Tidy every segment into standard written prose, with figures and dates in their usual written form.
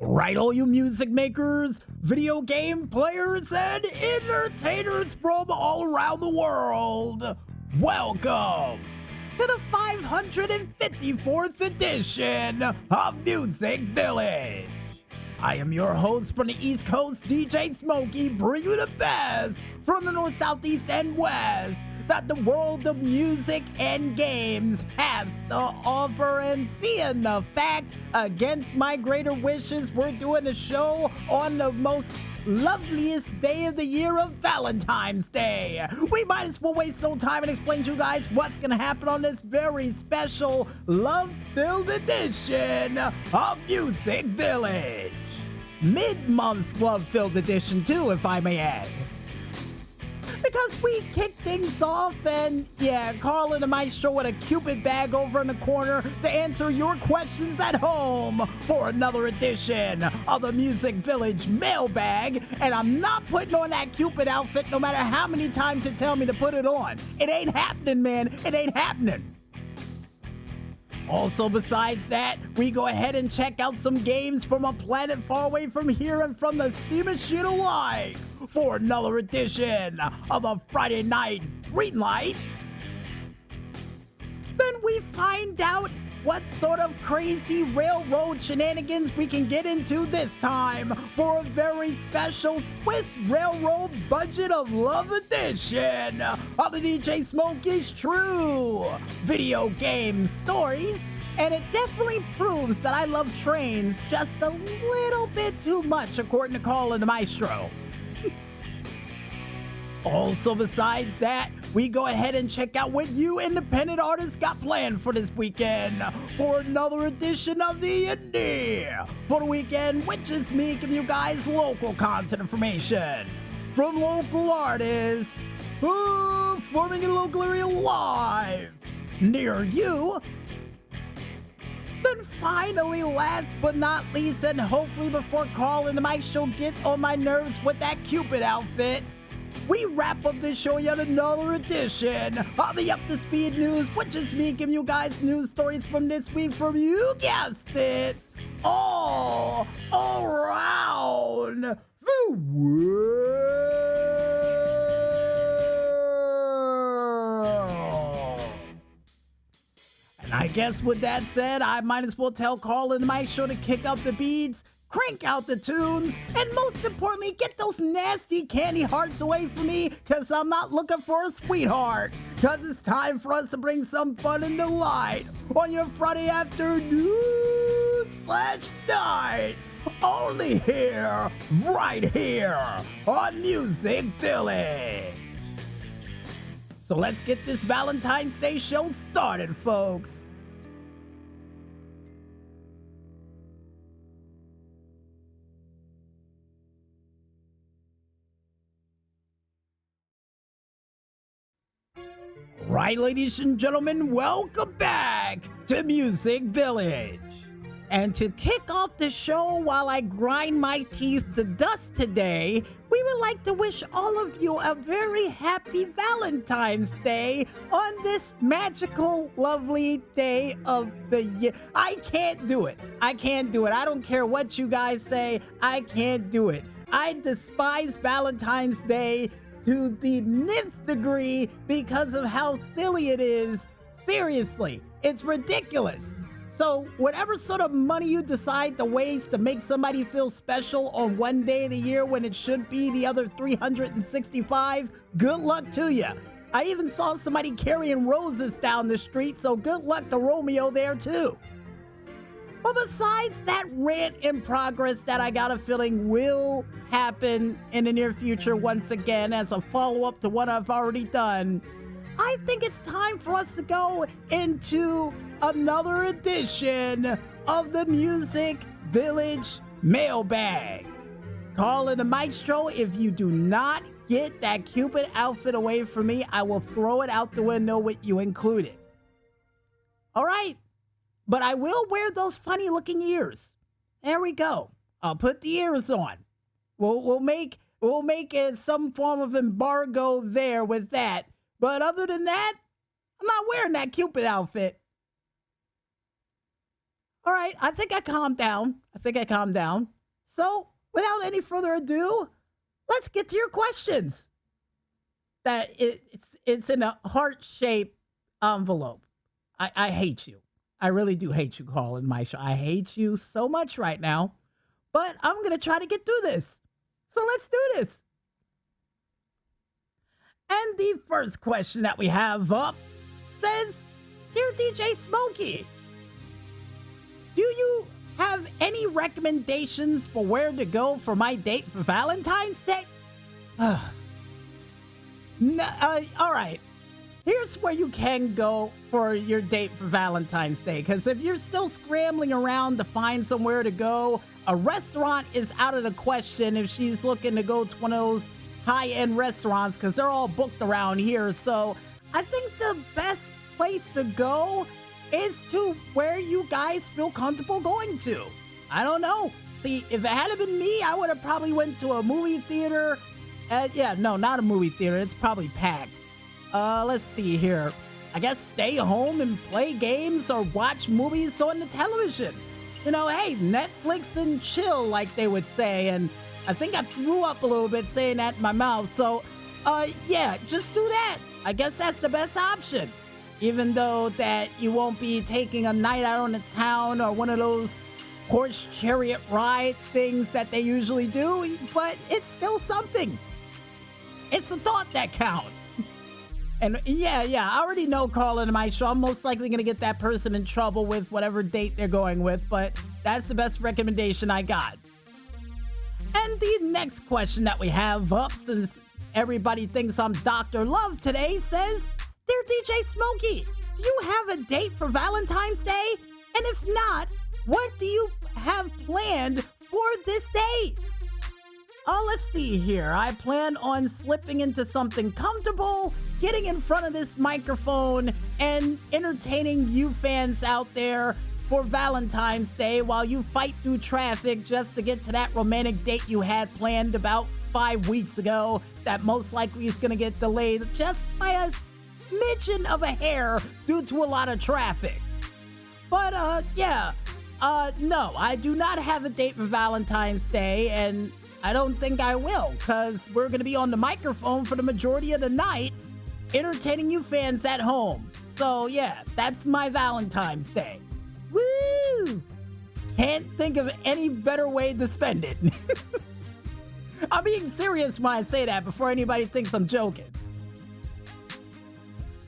Right, all you music makers, video game players, and entertainers from all around the world, welcome to the 554th edition of Music Village. I am your host from the East Coast, DJ Smokey, bringing you the best from the North, South, East, and West that the world of music and games has to offer. And seeing the fact, against my greater wishes, we're doing a show on the most loveliest day of the year of Valentine's Day. We might as well waste no time and explain to you guys what's going to happen on this very special love-filled edition of Music Village. Mid-month love-filled edition too, if I may add. Because we kick things off and, Carl and the Maestro with a Cupid bag over in the corner to answer your questions at home for another edition of the Music Village Mailbag. And I'm not putting on that Cupid outfit no matter how many times you tell me to put it on. It ain't happening, man. It ain't happening. Also, besides that, we go ahead and check out some games from a planet far away from here and from the Steam Machine alike for another edition of a Friday night Greenlight. Then we find out what sort of crazy railroad shenanigans we can get into this time for a very special Swiss Railroad Budget of Love edition of the DJ Smokey's True Video Game Stories. And it definitely proves that I love trains just a little bit too much, according to Carl and the Maestro. Also, besides that, we go ahead and check out what you independent artists got planned for this weekend for another edition of the Indy for the weekend, which is me giving you guys local content information from local artists performing in local area live near you. Then finally, last but not least, and hopefully before Carl and the Maestro get on my nerves with that Cupid outfit, we wrap up this show yet another edition of the Up to Speed News, which is me giving you guys news stories from this week from, you guessed it, all around the world. And I guess with that said, I might as well tell Carl and my show to kick up the beats, crank out the tunes, and most importantly, get those nasty candy hearts away from me, because I'm not looking for a sweetheart. Because it's time for us to bring some fun and delight on your Friday afternoon/night. Only here, right here, on Music Village. So let's get this Valentine's Day show started, folks. Right, ladies and gentlemen, welcome back to Music Village. And to kick off the show while I grind my teeth to dust today, we would like to wish all of you a very happy Valentine's Day on this magical, lovely day of the year. I can't do it. I don't care what you guys say. I can't do it. I despise Valentine's Day to the nth degree because of how silly it is. Seriously, it's ridiculous. So whatever sort of money you decide to waste to make somebody feel special on one day of the year when it should be the other 365, good luck to you. I even saw somebody carrying roses down the street, so good luck to Romeo there too. But besides that rant in progress that I got a feeling will happen in the near future once again as a follow-up to what I've already done, I think it's time for us to go into another edition of the Music Village Mailbag. Carl and the Maestro, if you do not get that Cupid outfit away from me, I will throw it out the window with you included. All right? But I will wear those funny-looking ears. There we go. I'll put the ears on. We'll make some form of embargo there with that. But other than that, I'm not wearing that Cupid outfit. All right, I think I calmed down. think I calmed down. So, without any further ado, let's get to your questions. It's in a heart-shaped envelope. I hate you. I really do hate you calling my show. I hate you so much right now. But I'm going to try to get through this. So let's do this. And the first question that we have up says, Dear DJ Smokey, do you have any recommendations for where to go for my date for Valentine's Day? All right. Here's where you can go for your date for Valentine's Day. Because if you're still scrambling around to find somewhere to go, a restaurant is out of the question if she's looking to go to one of those high-end restaurants, because they're all booked around here. So I think the best place to go is to where you guys feel comfortable going to. I don't know. See, if it had been me, I would have probably went to a movie theater. No, not a movie theater. It's probably packed. Let's see here. I guess stay home and play games or watch movies on the television. You know, hey, Netflix and chill, like they would say. And I think I threw up a little bit saying that in my mouth. So, yeah, just do that. I guess that's the best option. Even though that you won't be taking a night out on the town or one of those horse chariot ride things that they usually do. But it's still something. It's the thought that counts. And yeah, I already know calling to my show, I'm most likely going to get that person in trouble with whatever date they're going with, but that's the best recommendation I got. And the next question that we have up, since everybody thinks I'm Dr. Love today, says, Dear DJ Smokey, do you have a date for Valentine's Day? And if not, what do you have planned for this day? Let's see here. I plan on slipping into something comfortable, getting in front of this microphone, and entertaining you fans out there for Valentine's Day while you fight through traffic just to get to that romantic date you had planned about 5 weeks ago that most likely is going to get delayed just by a smidgen of a hair due to a lot of traffic. But, no, I do not have a date for Valentine's Day, and I don't think I will, because we're going to be on the microphone for the majority of the night, entertaining you fans at home. So, yeah, that's my Valentine's Day. Woo! Can't think of any better way to spend it. I'm being serious when I say that before anybody thinks I'm joking.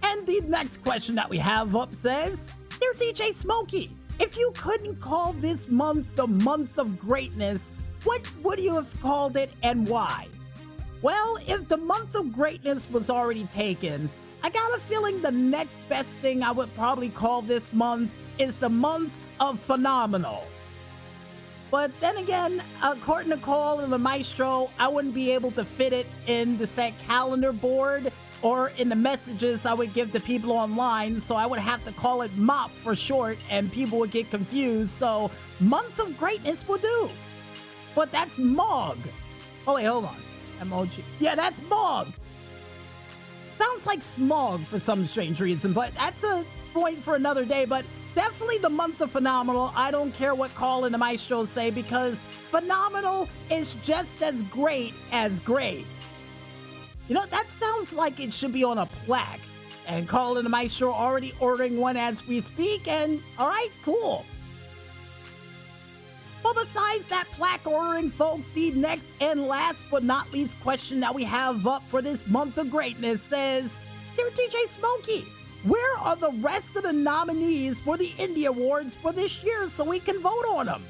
And the next question that we have up says, Dear DJ Smokey, if you couldn't call this month the month of greatness, what would you have called it and why? Well, if the month of greatness was already taken, I got a feeling the next best thing I would probably call this month is the month of phenomenal. But then again, according to Cole and the Maestro, I wouldn't be able to fit it in the set calendar board or in the messages I would give to people online, so I would have to call it MOP for short, and people would get confused, so month of greatness will do. But that's MOG. Oh, wait, hold on. Emoji. Yeah, that's MOG. Sounds like smog for some strange reason, but that's a point for another day. But definitely the month of phenomenal. I don't care what Call and the Maestro say, because phenomenal is just as great as great. You know, that sounds like it should be on a plaque. And Call and the Maestro already ordering one as we speak, and all right, cool. But besides that plaque ordering, folks, the next and last but not least question that we have up for this month of greatness says, Dear DJ Smokey, where are the rest of the nominees for the Indy Awards for this year so we can vote on them?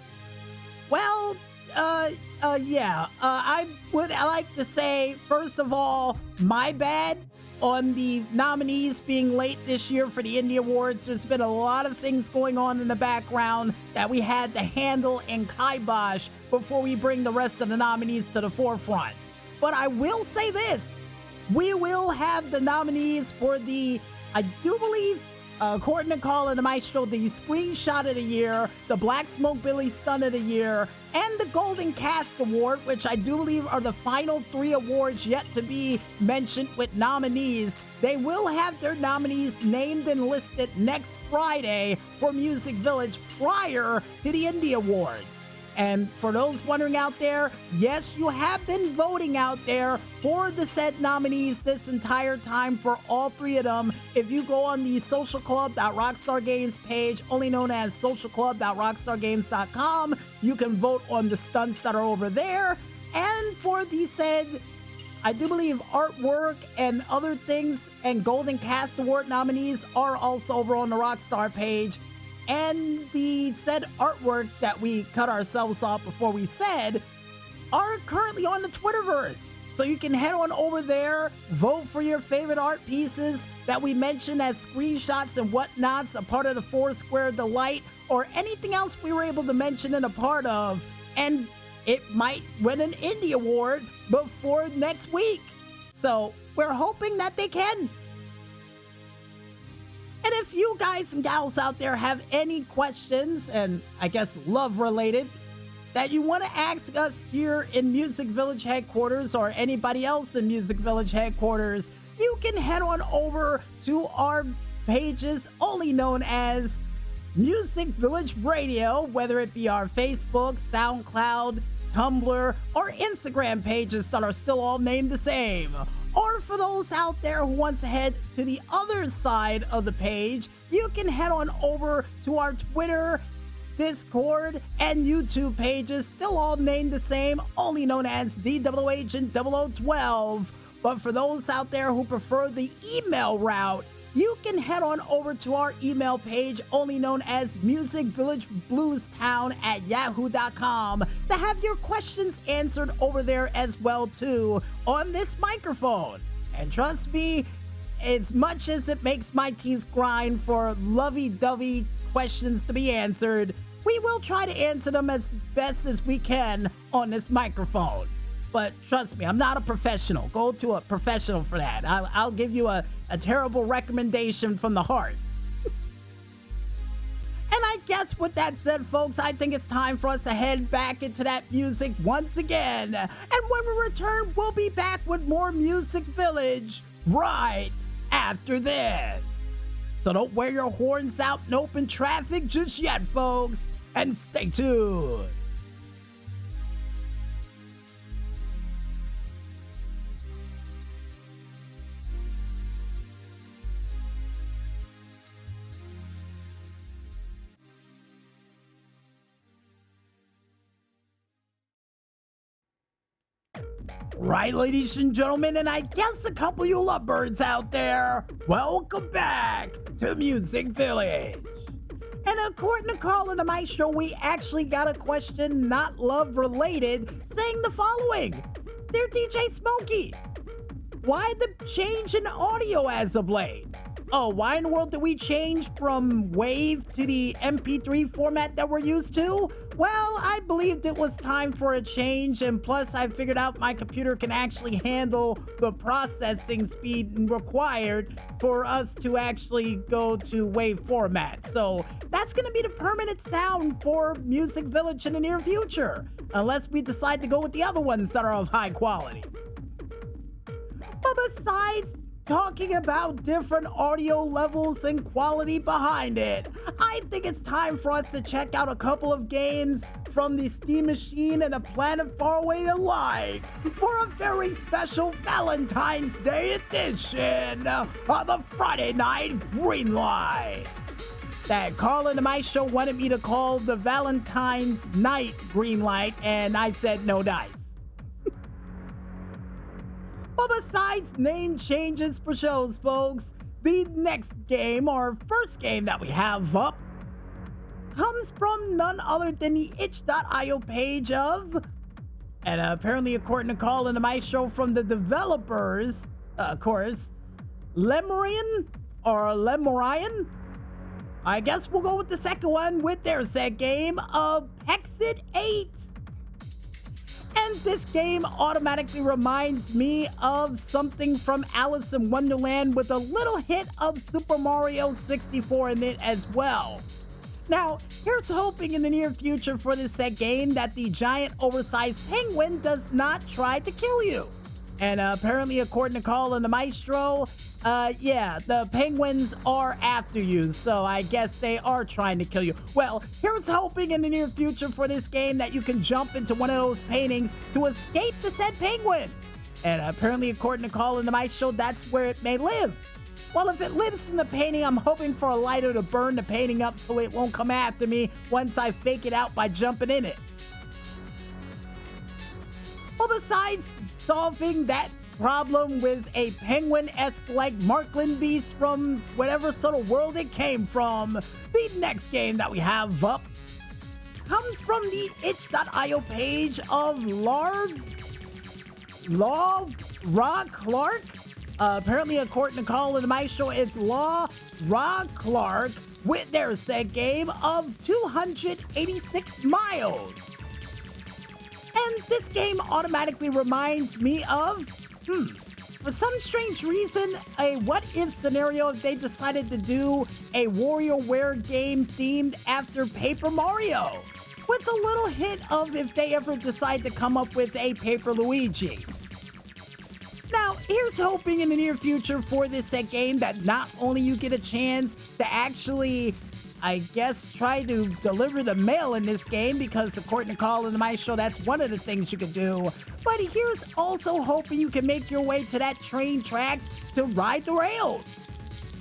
Well, I would like to say, first of all, my bad on the nominees being late this year for the Indy Awards. There's been a lot of things going on in the background that we had to handle and kibosh before we bring the rest of the nominees to the forefront. But I will say this. We will have the nominees for the, I do believe, according to Call and the Maestro, the Screenshot of the Year, the Black Smoke Billy Stun of the Year, and the Golden Cast Award, which I do believe are the final 3 awards yet to be mentioned with nominees. They will have their nominees named and listed next Friday for Music Village prior to the Indy Awards. And for those wondering out there, yes, you have been voting out there for the said nominees this entire time for all three of them. If you go on the socialclub.rockstargames page, only known as socialclub.rockstargames.com, you can vote on the stunts that are over there. And for the said, I do believe artwork and other things and Golden Cast Award nominees are also over on the Rockstar page. And the said artwork that we cut ourselves off before we said are currently on the Twitterverse. So you can head on over there, vote for your favorite art pieces that we mentioned as screenshots and whatnots, a part of the Foursquare Delight, or anything else we were able to mention and a part of. And it might win an Indy award before next week. So we're hoping that they can. And if you guys and gals out there have any questions, and I guess love-related, that you want to ask us here in Music Village headquarters or anybody else in Music Village headquarters, you can head on over to our pages only known as Music Village Radio, whether it be our Facebook, SoundCloud, Tumblr, or Instagram pages that are still all named the same. Or for those out there who wants to head to the other side of the page, you can head on over to our Twitter, Discord, and YouTube pages, still all named the same, only known as the Double Agent 0012. But for those out there who prefer the email route, you can head on over to our email page, only known as musicvillagebluestown@yahoo.com, to have your questions answered over there as well too on this microphone. And trust me, as much as it makes my teeth grind for lovey-dovey questions to be answered, we will try to answer them as best as we can on this microphone. But trust me, I'm not a professional. Go to a professional for that. I'll give you a terrible recommendation from the heart. And I guess with that said, folks, I think it's time for us to head back into that music once again. And when we return, we'll be back with more Music Village right after this. So don't wear your horns out in open traffic just yet, folks. And stay tuned. Right, ladies and gentlemen, and I guess a couple of you lovebirds out there, welcome back to Music Village. And according to Carl and my show, we actually got a question not love related saying the following. Dear DJ Smokey, why the change in audio as of late? Oh, why in the world did we change from WAV to the MP3 format that we're used to? Well, I believed it was time for a change, and plus I figured out my computer can actually handle the processing speed required for us to actually go to WAV format. So that's going to be the permanent sound for Music Village in the near future, unless we decide to go with the other ones that are of high quality. But besides talking about different audio levels and quality behind it, I think it's time for us to check out a couple of games from the Steam Machine and A Planet Far Away alike for a very special Valentine's Day edition of the Friday Night Greenlight that Carl and my show wanted me to call the Valentine's Night Greenlight, and I said no dice. But besides name changes for shows, folks, the next game, or first game that we have up, comes from none other than the itch.io page of, and apparently according to Carl and my show from the developers, of course, Lemurian or Lemurian? I guess we'll go with the second one with their set game of Hexit 8. And this game automatically reminds me of something from Alice in Wonderland with a little hint of Super Mario 64 in it as well. Now, here's hoping in the near future for this set game that the giant oversized penguin does not try to kill you. And apparently, according to Call and the Maestro, yeah, the penguins are after you, so I guess they are trying to kill you. Well, here's hoping in the near future for this game that you can jump into one of those paintings to escape the said penguin. And apparently, according to Call and the Maestro, that's where it may live. Well, if it lives in the painting, I'm hoping for a lighter to burn the painting up so it won't come after me once I fake it out by jumping in it. Well, besides solving that problem with a penguin-esque like Markland beast from whatever sort of world it came from, the next game that we have up comes from the itch.io page of Law Clark. Apparently, according to Call and the Maestro, it's Law Clark with their said game of 286 miles. And this game automatically reminds me of, for some strange reason, a what-if scenario if they decided to do a WarioWare game themed after Paper Mario, with a little hint of if they ever decide to come up with a Paper Luigi. Now, here's hoping in the near future for this set game that not only you get a chance to actually, I guess, try to deliver the mail in this game, because according to Call and the Maestro, that's one of the things you can do. But here's also hoping you can make your way to that train tracks to ride the rails.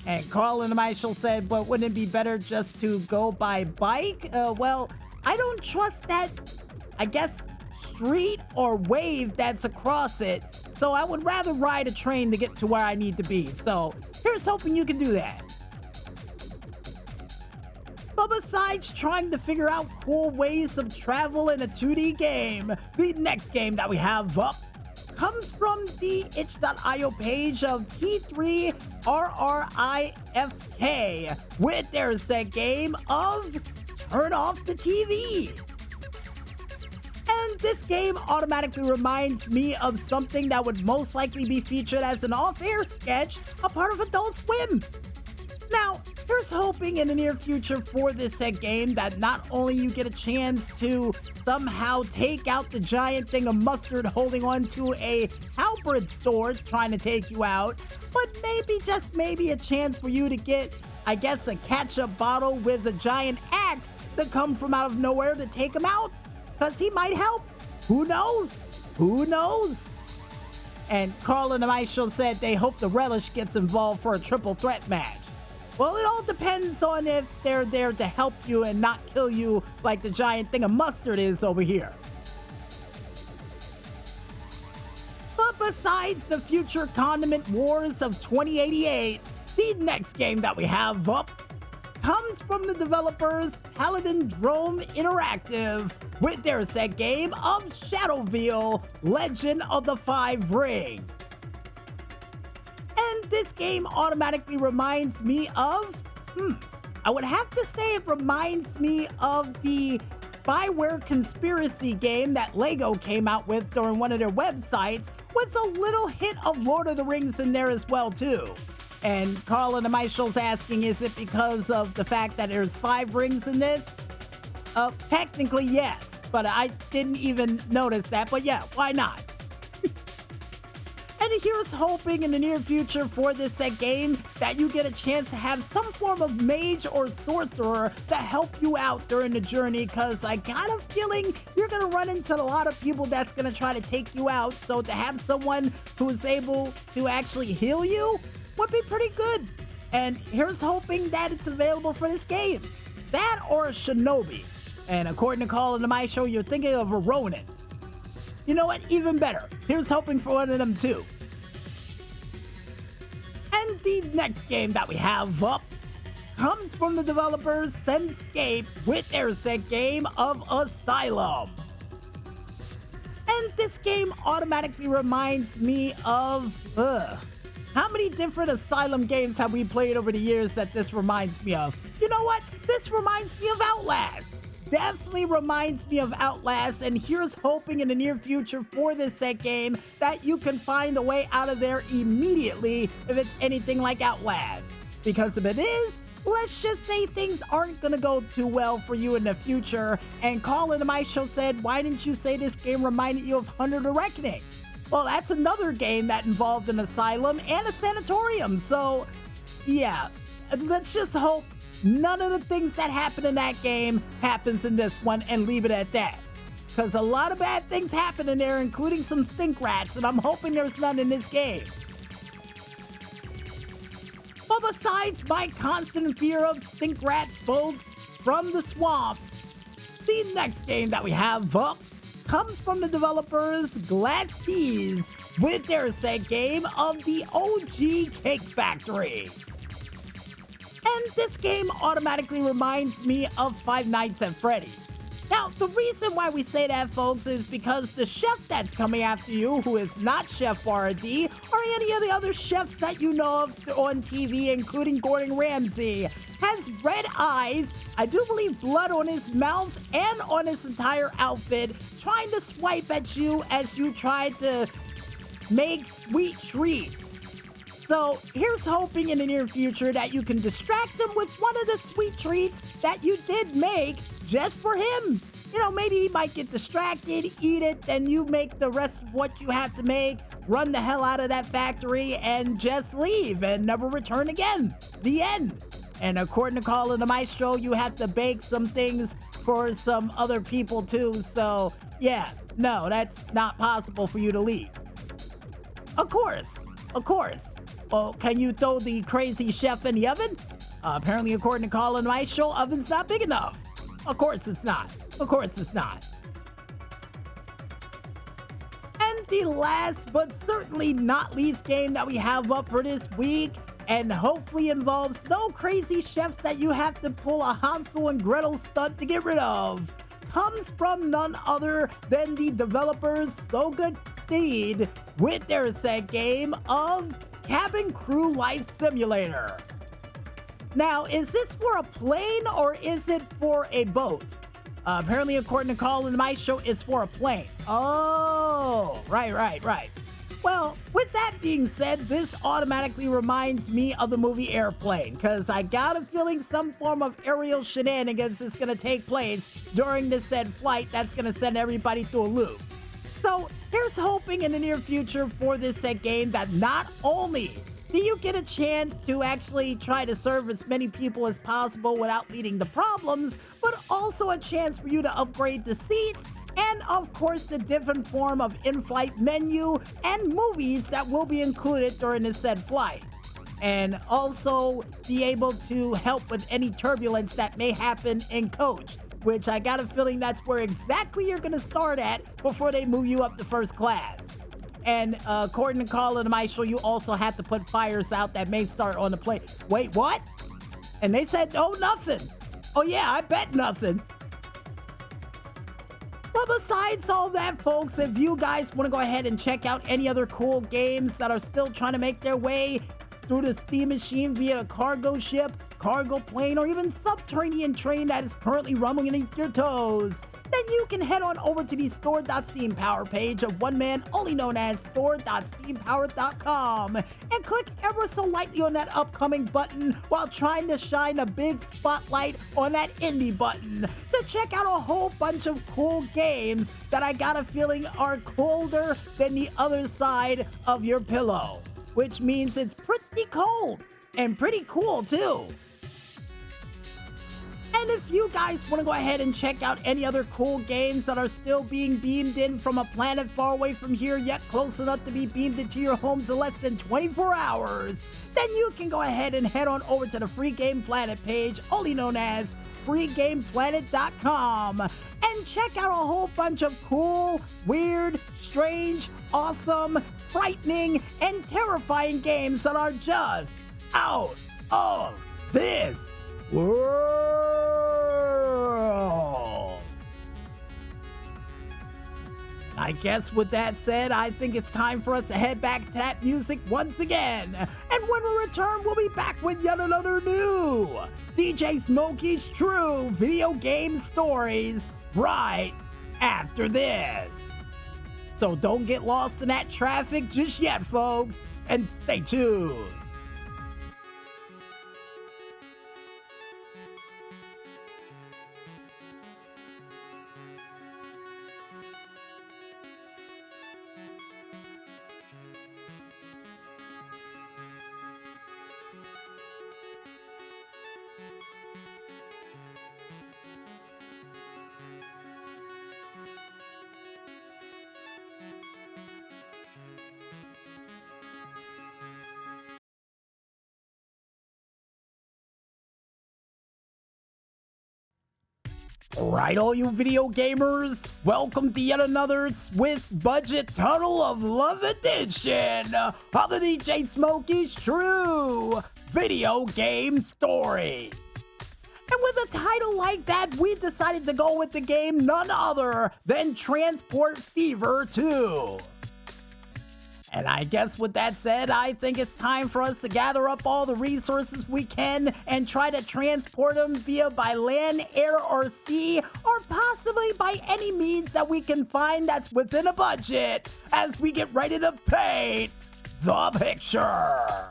And Call and the Maestro said, but wouldn't it be better just to go by bike? Well, I don't trust that, I guess, street or wave that's across it. So I would rather ride a train to get to where I need to be. So here's hoping you can do that. But besides trying to figure out cool ways of travel in a 2D game, the next game that we have up comes from the itch.io page of T3RRIFK with their set game of Turn Off the TV. And this game automatically reminds me of something that would most likely be featured as an off-air sketch, a part of Adult Swim. Now, here's hoping in the near future for this set game that not only you get a chance to somehow take out the giant thing of mustard holding on to a halberd sword trying to take you out, but maybe, just maybe, a chance for you to get, I guess, a ketchup bottle with a giant axe that come from out of nowhere to take him out. Because he might help. Who knows? Who knows? And Carl and the Maestro said they hope the Relish gets involved for a triple threat match. Well, it all depends on if they're there to help you and not kill you like the giant thing of mustard is over here. But besides the future condiment wars of 2088, the next game that we have up comes from the developers Paladin Drome Interactive with their set game of Shadowville Legend of the Five Rings. And this game automatically reminds me of, I would have to say it reminds me of the spyware conspiracy game that LEGO came out with during one of their websites, with a little hint of Lord of the Rings in there as well too. And Carl and the Maestro's asking, is it because of the fact that there's 5 rings in this? Technically, yes. But I didn't even notice that. But yeah, why not? And here's hoping in the near future for this set game that you get a chance to have some form of mage or sorcerer to help you out during the journey, because I got a feeling you're going to run into a lot of people that's going to try to take you out. So to have someone who is able to actually heal you would be pretty good. And here's hoping that it's available for this game. That or a Shinobi. And according to Call and the Maestro, you're thinking of a Ronin. You know what? Even better. Here's hoping for one of them too. And the next game that we have up comes from the developers Senscape with their set game of Asylum. And this game automatically reminds me of, how many different Asylum games have we played over the years that this reminds me of? You know what? This reminds me of Outlast. Definitely reminds me of Outlast, and here's hoping in the near future for this set game that you can find a way out of there immediately if it's anything like Outlast. Because if it is, let's just say things aren't gonna go too well for you in the future. And Colin and my show said, why didn't you say this game reminded you of Hunter the Reckoning? Well, that's another game that involved an asylum and a sanatorium. So, yeah, let's just hope none of the things that happen in that game happens in this one and leave it at that. Because a lot of bad things happen in there, including some stink rats, and I'm hoping there's none in this game. But besides my constant fear of stink rats, folks, from the swamps, the next game that we have up comes from the developers Glasskeys with their said game of the OG Cake Factory. And this game automatically reminds me of Five Nights at Freddy's. Now, the reason why we say that, folks, is because the chef that's coming after you, who is not Chef Boyardee, or any of the other chefs that you know of on TV, including Gordon Ramsay, has red eyes, I do believe blood on his mouth and on his entire outfit, trying to swipe at you as you try to make sweet treats. So here's hoping in the near future that you can distract him with one of the sweet treats that you did make just for him. You know, maybe he might get distracted, eat it, then you make the rest of what you have to make, run the hell out of that factory, and just leave and never return again. The end. And according to Call of the Maestro, you have to bake some things for some other people too. So, yeah, no, that's not possible for you to leave. Of course. Well, can you throw the crazy chef in the oven? Apparently, according to Call of the Maestro, oven's not big enough. Of course it's not. And the last but certainly not least game that we have up for this week, and hopefully involves no crazy chefs that you have to pull a Hansel and Gretel stunt to get rid of, comes from none other than the developers So Good Steed with their said game of Cabin Crew Life Simulator. Now, is this for a plane or is it for a boat? Apparently, according to Call of the Maestro, it's for a plane. Oh, right. Well, with that being said, this automatically reminds me of the movie Airplane, because I got a feeling some form of aerial shenanigans is going to take place during this said flight that's going to send everybody through a loop. So, here's hoping in the near future for this said game that not only do you get a chance to actually try to serve as many people as possible without leading to problems, but also a chance for you to upgrade the seats, and of course the different form of in-flight menu and movies that will be included during this said flight. And also be able to help with any turbulence that may happen in coach, which I got a feeling that's where exactly you're gonna start at before they move you up to first class. And according to Call of the Maestro, you also have to put fires out that may start on the plane. Wait, what? And they said, oh, nothing. Oh, yeah, I bet nothing. But besides all that, folks, if you guys want to go ahead and check out any other cool games that are still trying to make their way through the Steam machine via a cargo ship, cargo plane, or even subterranean train that is currently rumbling beneath your toes, then you can head on over to the store.steampower page of one man only known as store.steampower.com and click ever so lightly on that upcoming button while trying to shine a big spotlight on that Indy button to check out a whole bunch of cool games that I got a feeling are colder than the other side of your pillow, which means it's pretty cold and pretty cool too. And if you guys want to go ahead and check out any other cool games that are still being beamed in from a planet far away from here, yet close enough to be beamed into your homes in less than 24 hours, then you can go ahead and head on over to the Free Game Planet page, only known as freegameplanet.com, and check out a whole bunch of cool, weird, strange, awesome, frightening, and terrifying games that are just out of this world. I guess with that said, I think it's time for us to head back to that music once again. And when we return, we'll be back with yet another new DJ Smokey's True Video Game Stories right after this. So don't get lost in that traffic just yet, folks, and stay tuned. Right, all you video gamers, welcome to yet another Swiss Budget Tunnel of Love edition of the DJ Smokey's True Video Game Stories. And with a title like that, we decided to go with the game none other than Transport Fever 2. And I guess with that said, I think it's time for us to gather up all the resources we can and try to transport them by land, air, or sea, or possibly by any means that we can find that's within a budget as we get ready to paint the picture.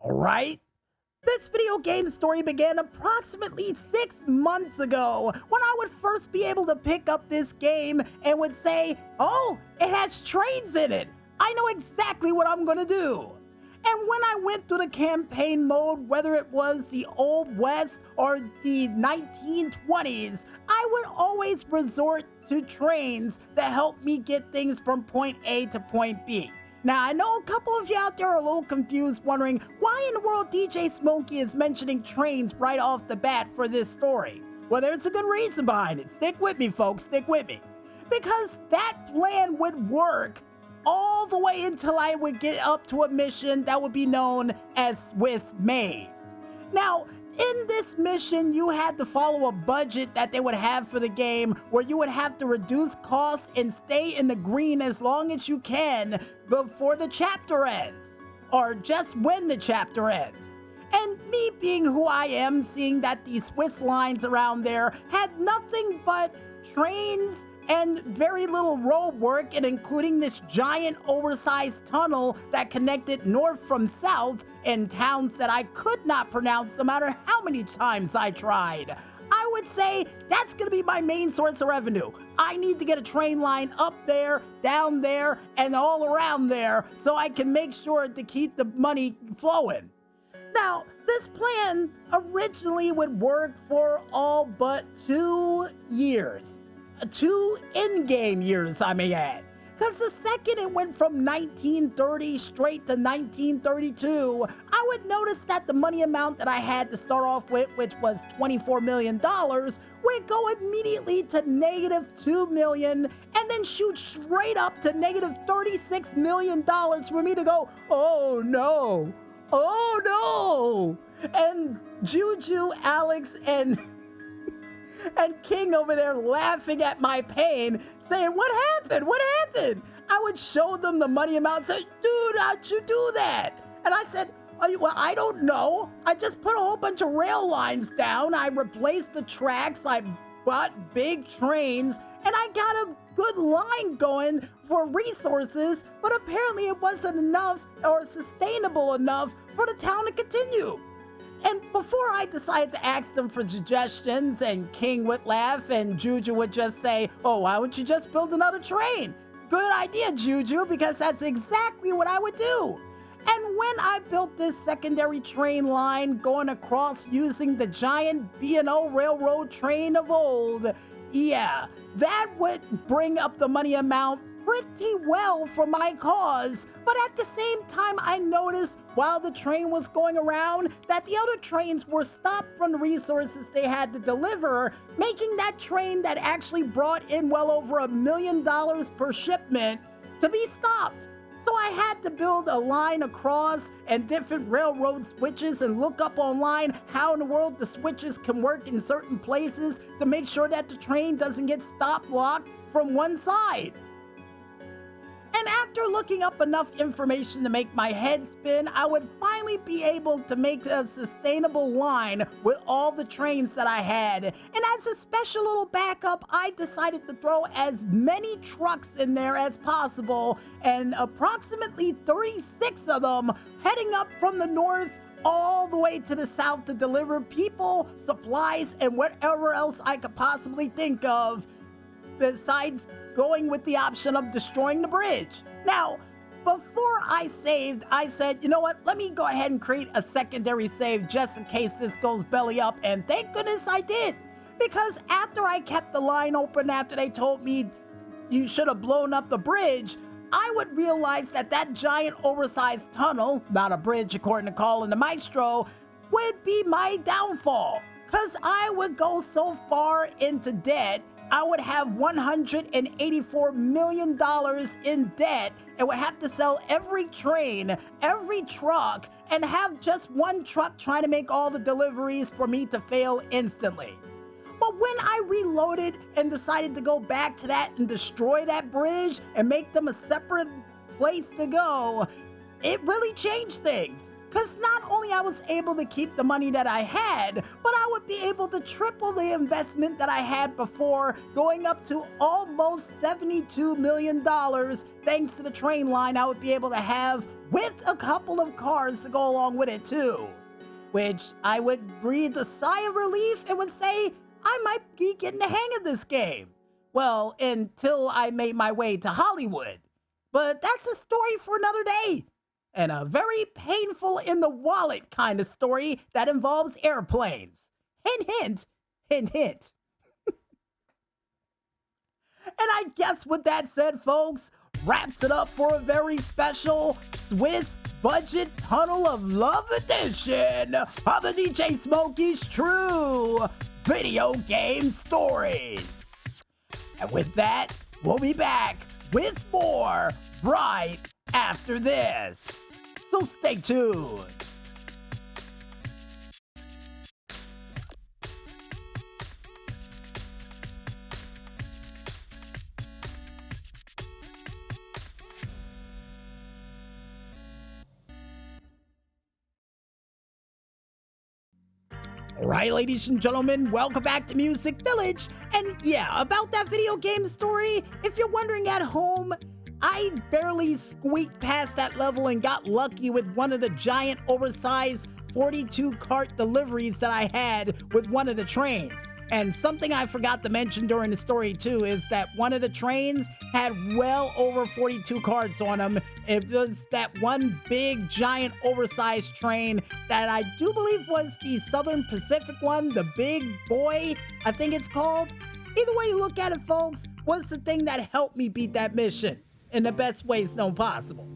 Alright? This video game story began approximately 6 months ago when I would first be able to pick up this game and would say, oh, it has trains in it. I know exactly what I'm gonna do. And when I went through the campaign mode, whether it was the Old West or the 1920s, I would always resort to trains to help me get things from point A to point B. Now, I know a couple of you out there are a little confused, wondering why in the world DJ Smokey is mentioning trains right off the bat for this story. Well, there's a good reason behind it. Stick with me, folks, stick with me. Because that plan would work all the way until I would get up to a mission that would be known as Swiss Made. Now, in this mission, you had to follow a budget that they would have for the game where you would have to reduce costs and stay in the green as long as you can before the chapter ends, or just when the chapter ends. And me being who I am, seeing that the Swiss lines around there had nothing but trains and very little road work, and including this giant oversized tunnel that connected north from south in towns that I could not pronounce no matter how many times I tried. I would say that's gonna be my main source of revenue. I need to get a train line up there, down there, and all around there so I can make sure to keep the money flowing. Now, this plan originally would work for all but 2 years. 2 in-game years, I may add. Because the second it went from 1930 straight to 1932, I would notice that the money amount that I had to start off with, which was $24 million, would go immediately to -$2 million and then shoot straight up to -$36 million for me to go, oh no, oh no. And Juju, Alex, and King over there laughing at my pain, saying, what happened? What happened? I would show them the money amount and say, dude, how'd you do that? And I said, well, I don't know. I just put a whole bunch of rail lines down. I replaced the tracks. I bought big trains, and I got a good line going for resources, but apparently it wasn't enough or sustainable enough for the town to continue. And before I decided to ask them for suggestions, and King would laugh and Juju would just say, oh, why don't you just build another train? Good idea, Juju, because that's exactly what I would do. And when I built this secondary train line going across using the giant B&O railroad train of old, yeah, that would bring up the money amount pretty well for my cause. But at the same time, I noticed while the train was going around that the other trains were stopped from the resources they had to deliver, making that train that actually brought in well over $1 million per shipment to be stopped. So I had to build a line across and different railroad switches and look up online how in the world the switches can work in certain places to make sure that the train doesn't get stop-locked from one side. And after looking up enough information to make my head spin, I would finally be able to make a sustainable line with all the trains that I had. And as a special little backup, I decided to throw as many trucks in there as possible, and approximately 36 of them heading up from the north all the way to the south to deliver people, supplies, and whatever else I could possibly think of, besides going with the option of destroying the bridge. Now, before I saved, I said, you know what, let me go ahead and create a secondary save just in case this goes belly up, and thank goodness I did. Because after I kept the line open, after they told me you should have blown up the bridge, I would realize that that giant oversized tunnel, not a bridge according to Call and the Maestro, would be my downfall. Cause I would go so far into debt, I would have $184 million in debt and would have to sell every train, every truck, and have just one truck trying to make all the deliveries for me to fail instantly. But when I reloaded and decided to go back to that and destroy that bridge and make them a separate place to go, it really changed things. Because not only I was able to keep the money that I had, but I would be able to triple the investment that I had before, going up to almost $72 million thanks to the train line I would be able to have with a couple of cars to go along with it too. Which I would breathe a sigh of relief and would say, I might be getting the hang of this game. Well, until I made my way to Hollywood. But that's a story for another day. And a very painful in the wallet kind of story that involves airplanes. Hint, hint, hint, hint. And I guess with that said, folks, wraps it up for a very special Swiss Budget Tunnel of Love edition of the DJ Smokey's True Video Game Stories. And with that, we'll be back with more right after this. So stay tuned. Alright, ladies and gentlemen, welcome back to Music Village. And yeah, about that video game story, if you're wondering at home, I barely squeaked past that level and got lucky with one of the giant oversized 42 cart deliveries that I had with one of the trains. And something I forgot to mention during the story too is that one of the trains had well over 42 carts on them. It was that one big giant oversized train that I do believe was the Southern Pacific one, the Big Boy, I think it's called. Either way you look at it, folks, was the thing that helped me beat that mission in the best ways known possible.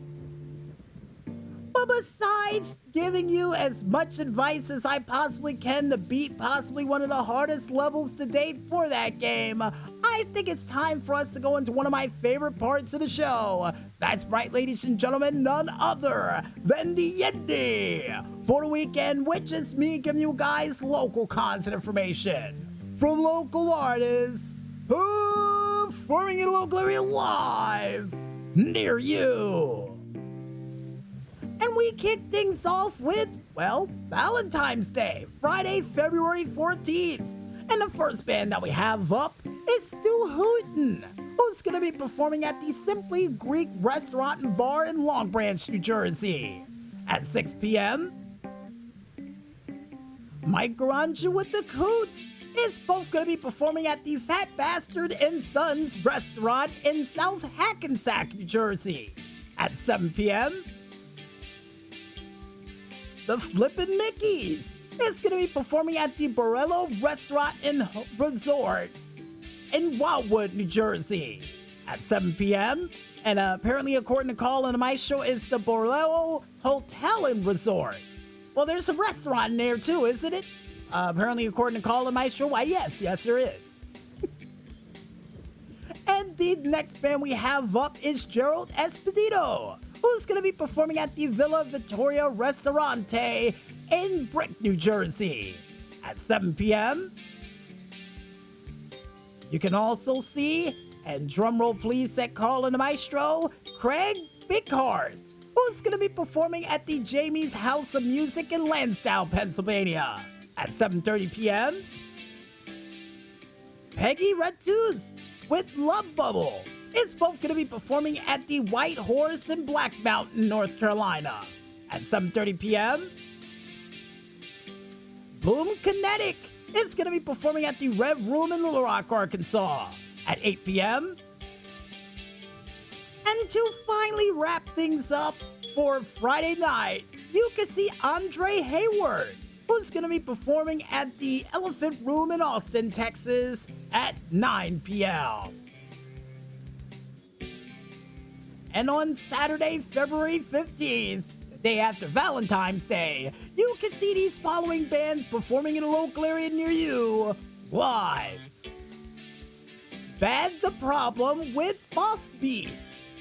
But besides giving you as much advice as I possibly can to beat possibly one of the hardest levels to date for that game, I think it's time for us to go into one of my favorite parts of the show. That's right, ladies and gentlemen, none other than the Indy for the weekend, which is me giving you guys local content information from local artists performing in a local area live near you. And we kick things off with, well, Valentine's Day, Friday, February 14th. And the first band that we have up is Stu Hooten, who's going to be performing at the Simply Greek Restaurant and Bar in Long Branch, New Jersey at 6 p.m. Mike Garanja with the Coots is both going to be performing at the Fat Bastard and Sons Restaurant in South Hackensack, New Jersey at 7 p.m. The Flippin' Mickeys is going to be performing at the Borello Restaurant and Resort in Wildwood, New Jersey at 7 p.m. And apparently, according to Call and my show, is the Borello Hotel and Resort. Well, there's a restaurant in there too, isn't it? Apparently, according to Call and my show, why, yes, there is. And the next band we have up is Gerald Espedito, who's going to be performing at the Villa Vittoria Ristorante in Brick, New Jersey at 7 p.m. You can also see, and drumroll please at Carl and the Maestro, Craig Bighart, who's going to be performing at the Jamie's House of Music in Lansdowne, Pennsylvania at 7:30 p.m. Peggy Redtooth with Love Bubble is both going to be performing at the White Horse in Black Mountain, North Carolina at 7:30 p.m. Boom Kinetic is going to be performing at the Rev Room in Little Rock, Arkansas at 8 p.m. And to finally wrap things up for Friday night, you can see Andre Hayward, who's going to be performing at the Elephant Room in Austin, Texas at 9 p.m. And on Saturday, February 15th, the day after Valentine's Day, you can see these following bands performing in a local area near you live. Bad the Problem with Boss Beats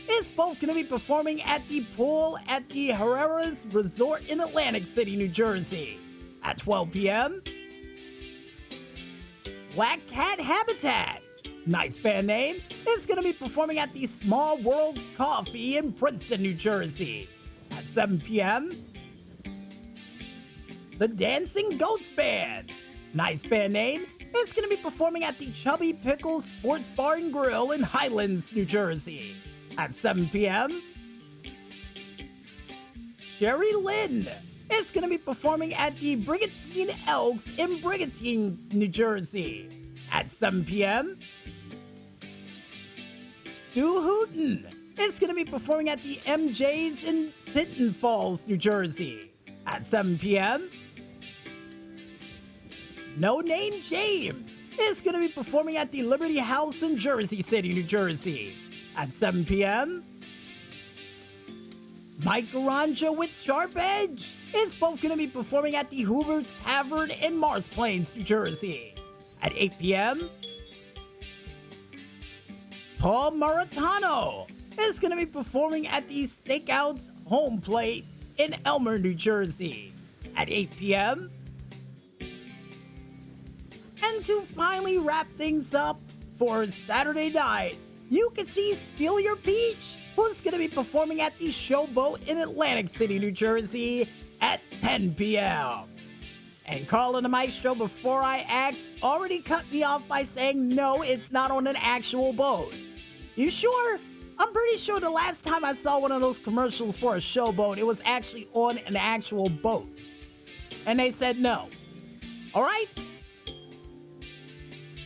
is both going to be performing at the pool at the Herrera's Resort in Atlantic City, New Jersey at 12 p.m. Black Cat Habitat, nice band name, is going to be performing at the Small World Coffee in Princeton, New Jersey at 7 p.m. The Dancing Goats Band, nice band name, is going to be performing at the Chubby Pickles Sports Bar and Grill in Highlands, New Jersey at 7 p.m. Sherry Lynn is going to be performing at the Brigantine Elks in Brigantine, New Jersey at 7 p.m. Stu Hooten is going to be performing at the MJ's in Tinton Falls, New Jersey at 7 p.m. No Name James is going to be performing at the Liberty House in Jersey City, New Jersey at 7 p.m. Mike Aranja with Sharp Edge is both going to be performing at the Hoover's Tavern in Mars Plains, New Jersey at 8 p.m. Paul Maritano is going to be performing at the Stakeouts Home Plate in Elmer, New Jersey at 8 p.m. And to finally wrap things up for Saturday night, you can see Steal Your Peach, who's going to be performing at the Showboat in Atlantic City, New Jersey at 10 p.m. And Carl and the Maestro, before I asked, already cut me off by saying no, it's not on an actual boat. You sure? I'm pretty sure the last time I saw one of those commercials for a showboat, it was actually on an actual boat. And they said no. All right?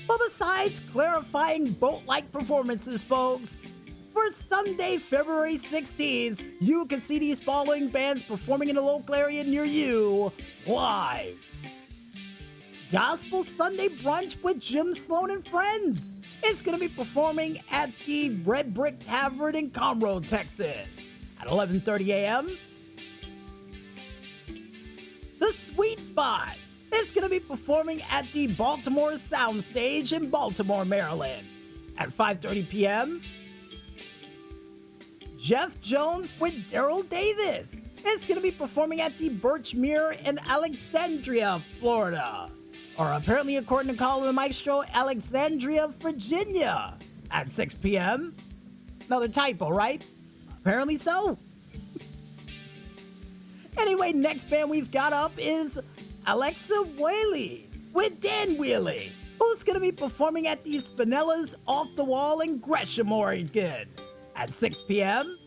But besides clarifying boat-like performances, folks, for Sunday, February 16th, you can see these following bands performing in a local area near you live. Gospel Sunday Brunch with Jim Sloan and Friends is going to be performing at the Red Brick Tavern in Conroe, Texas at 11:30 a.m. The Sweet Spot is going to be performing at the Baltimore Soundstage in Baltimore, Maryland at 5:30 p.m. Jeff Jones with Daryl Davis is going to be performing at the Birchmere in Alexandria, Florida. Or apparently, according to Colin and Maestro, Alexandria, Virginia at 6 p.m. Another typo, right? Apparently so. Anyway, next band we've got up is Alexa Whaley with Dan Wheely, who's going to be performing at the Spinellas Off the Wall in Gresham, Oregon at 6 p.m.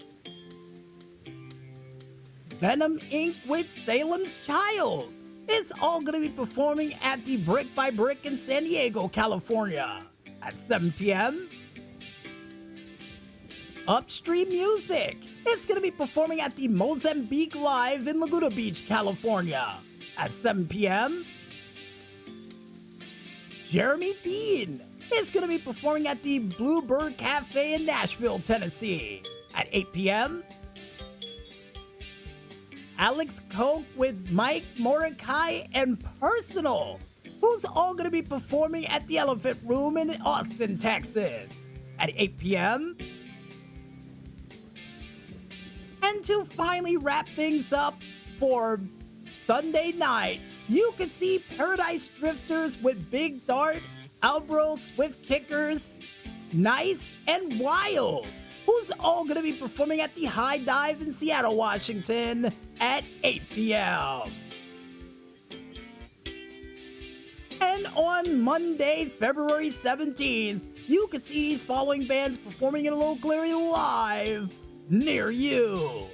Venom Inc. with Salem's Child is all going to be performing at the Brick by Brick in San Diego, California at 7 p.m. Upstream Music is going to be performing at the Mozambique Live in Laguna Beach, California at 7 p.m. Jeremy Dean is going to be performing at the Bluebird Cafe in Nashville, Tennessee at 8 p.m. Alex Koch with Mike Mordecai and Personal, who's all going to be performing at the Elephant Room in Austin, Texas at 8 p.m. And to finally wrap things up for Sunday night, you can see Paradise Drifters with Big Dart, Albro Swift Kickers, Nice, and Wild, who's all going to be performing at the High Dive in Seattle, Washington at 8 p.m. And on Monday, February 17th, you can see these following bands performing in a local area live near you.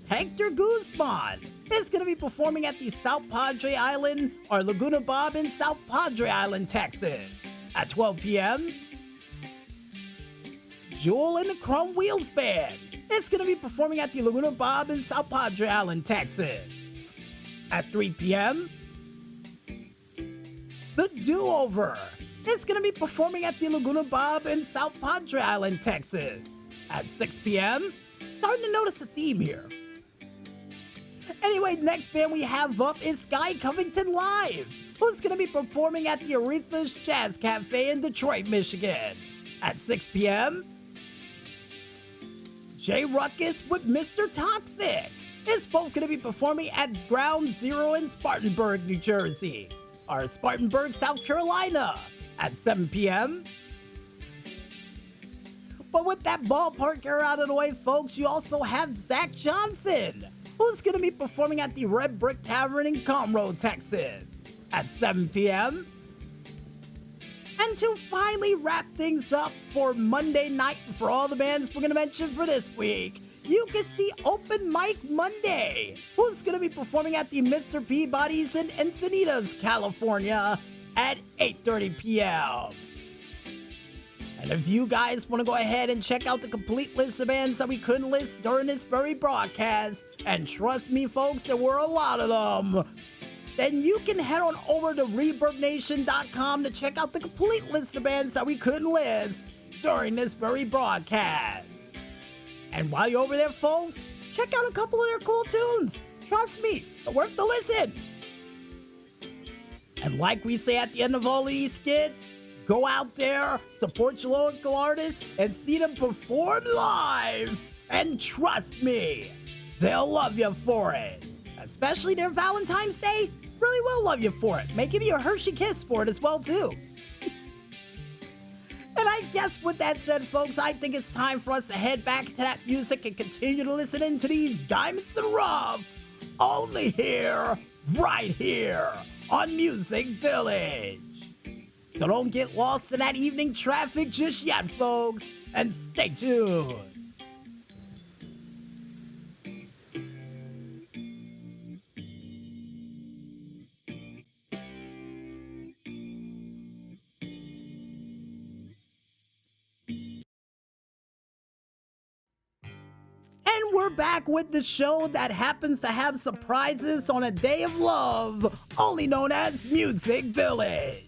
Hector Guzman is going to be performing at the South Padre Island or Laguna Bob in South Padre Island, Texas at 12 p.m. Jewel and the Chrome Wheels Band is going to be performing at the Laguna Bob in South Padre Island, Texas at 3 p.m. The Do-Over is going to be performing at the Laguna Bob in South Padre Island, Texas at 6 p.m. Starting to notice a theme here. Anyway, next band we have up is Sky Covington Live, who's going to be performing at the Aretha's Jazz Cafe in Detroit, Michigan at 6 p.m. Jay Ruckus with Mr. Toxic is both going to be performing at Ground Zero in Spartanburg, New Jersey, or Spartanburg, South Carolina at 7 p.m. But with that ballpark era out of the way, folks, you also have Zach Johnson, who's going to be performing at the Red Brick Tavern in Conroe, Texas at 7 p.m. And to finally wrap things up for Monday night for all the bands we're going to mention for this week, you can see Open Mic Monday, who's going to be performing at the Mr. Peabody's in Encinitas, California at 8:30 p.m. And if you guys want to go ahead and check out the complete list of bands that we couldn't list during this very broadcast, and trust me, folks, there were a lot of them, then you can head on over to ReverbNation.com to check out the complete list of bands that we couldn't list during this very broadcast. And while you're over there, folks, check out a couple of their cool tunes. Trust me, they're worth the listen. And like we say at the end of all of these skits, go out there, support your local artists, and see them perform live. And trust me, they'll love you for it. Especially their Valentine's Day, really will love you for it. May give you a Hershey kiss for it as well, too. And I guess with that said, folks, I think it's time for us to head back to that music and continue to listen into these Diamonds and Rough. Only here, right here, on Music Village. So don't get lost in that evening traffic just yet, folks, and stay tuned. And we're back with the show that happens to have surprises on a day of love, only known as Music Village.